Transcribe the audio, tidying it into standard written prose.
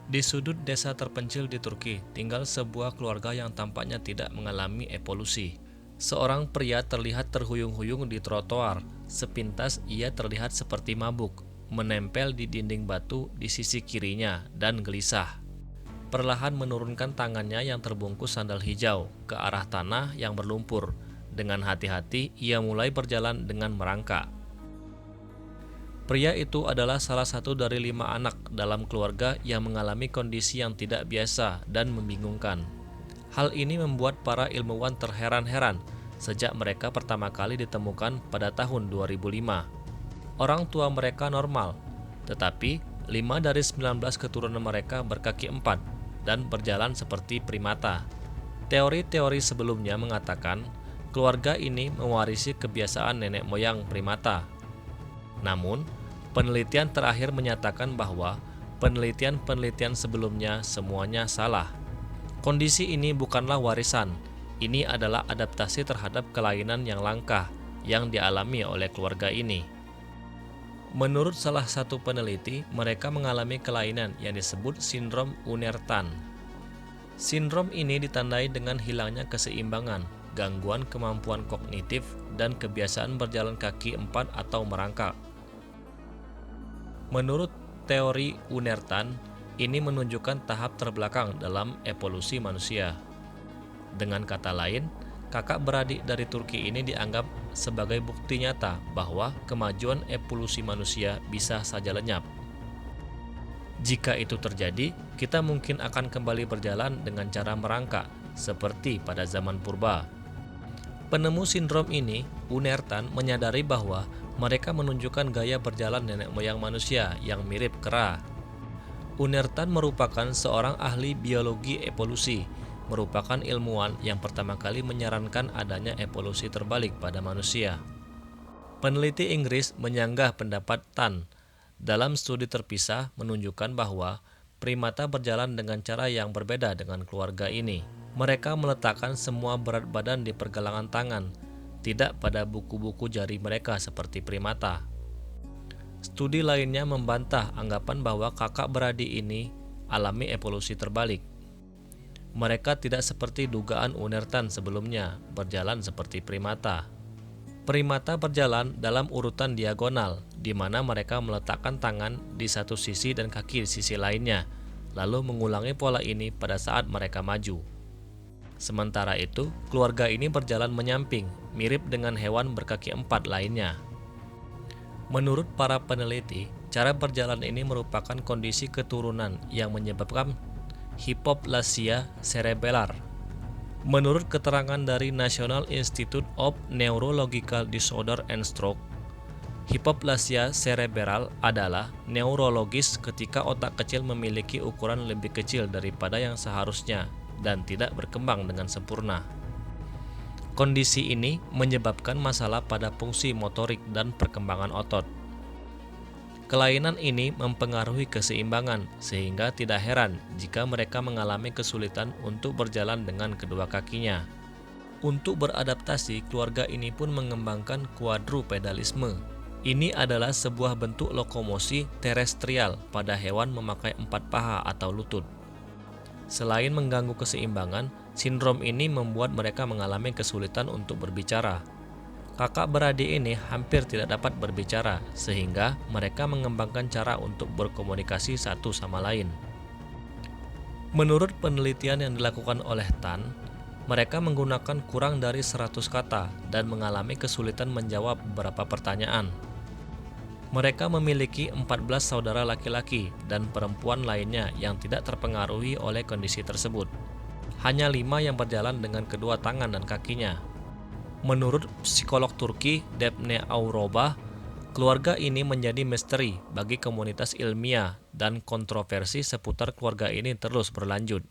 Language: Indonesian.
Di sudut desa terpencil di Turki, tinggal sebuah keluarga yang tampaknya tidak mengalami evolusi. Seorang pria terlihat terhuyung-huyung di trotoar. Sepintas ia terlihat seperti mabuk, menempel di dinding batu di sisi kirinya dan gelisah. Perlahan menurunkan tangannya yang terbungkus sandal hijau ke arah tanah yang berlumpur. Dengan hati-hati, ia mulai berjalan dengan merangkak. Pria itu adalah salah satu dari 5 anak dalam keluarga yang mengalami kondisi yang tidak biasa dan membingungkan. Hal ini membuat para ilmuwan terheran-heran sejak mereka pertama kali ditemukan pada tahun 2005. Orang tua mereka normal, tetapi 5 dari 19 keturunan mereka berkaki 4 dan berjalan seperti primata. Teori-teori sebelumnya mengatakan keluarga ini mewarisi kebiasaan nenek moyang primata. Namun, penelitian terakhir menyatakan bahwa penelitian-penelitian sebelumnya semuanya salah. Kondisi ini bukanlah warisan, ini adalah adaptasi terhadap kelainan yang langka yang dialami oleh keluarga ini. Menurut salah satu peneliti, mereka mengalami kelainan yang disebut sindrom Unertan. Sindrom ini ditandai dengan hilangnya keseimbangan, gangguan kemampuan kognitif, dan kebiasaan berjalan kaki 4 atau merangkak. Menurut teori Unertan, ini menunjukkan tahap terbelakang dalam evolusi manusia. Dengan kata lain, kakak beradik dari Turki ini dianggap sebagai bukti nyata bahwa kemajuan evolusi manusia bisa saja lenyap. Jika itu terjadi, kita mungkin akan kembali berjalan dengan cara merangkak, seperti pada zaman purba. Penemu sindrom ini, Unertan, menyadari bahwa mereka menunjukkan gaya berjalan nenek moyang manusia yang mirip kera. Unertan merupakan seorang ahli biologi evolusi, merupakan ilmuwan yang pertama kali menyarankan adanya evolusi terbalik pada manusia. Peneliti Inggris menyanggah pendapat Tan. Dalam studi terpisah menunjukkan bahwa primata berjalan dengan cara yang berbeda dengan keluarga ini. Mereka meletakkan semua berat badan di pergelangan tangan, tidak pada buku-buku jari mereka seperti primata. Studi lainnya membantah anggapan bahwa kakak beradik ini alami evolusi terbalik. Mereka tidak seperti dugaan Unertan sebelumnya, berjalan seperti primata. Primata berjalan dalam urutan diagonal, di mana mereka meletakkan tangan di satu sisi dan kaki di sisi lainnya, lalu mengulangi pola ini pada saat mereka maju. Sementara itu, keluarga ini berjalan menyamping, mirip dengan hewan berkaki 4 lainnya. Menurut para peneliti, cara berjalan ini merupakan kondisi keturunan yang menyebabkan hipoplasia cerebellar. Menurut keterangan dari National Institute of Neurological Disorder and Stroke, hipoplasia cerebral adalah neurologis ketika otak kecil memiliki ukuran lebih kecil daripada yang seharusnya dan tidak berkembang dengan sempurna. Kondisi ini menyebabkan masalah pada fungsi motorik dan perkembangan otot. Kelainan ini mempengaruhi keseimbangan, sehingga tidak heran jika mereka mengalami kesulitan untuk berjalan dengan kedua kakinya. Untuk beradaptasi, keluarga ini pun mengembangkan quadrupedalisme. Ini adalah sebuah bentuk lokomosi terestrial pada hewan memakai 4 paha atau lutut. Selain mengganggu keseimbangan, sindrom ini membuat mereka mengalami kesulitan untuk berbicara. Kakak beradik ini hampir tidak dapat berbicara, sehingga mereka mengembangkan cara untuk berkomunikasi satu sama lain. Menurut penelitian yang dilakukan oleh Tan, mereka menggunakan kurang dari 100 kata dan mengalami kesulitan menjawab beberapa pertanyaan. Mereka memiliki 14 saudara laki-laki dan perempuan lainnya yang tidak terpengaruhi oleh kondisi tersebut. Hanya 5 yang berjalan dengan kedua tangan dan kakinya. Menurut psikolog Turki Defne Aurobah, keluarga ini menjadi misteri bagi komunitas ilmiah dan kontroversi seputar keluarga ini terus berlanjut.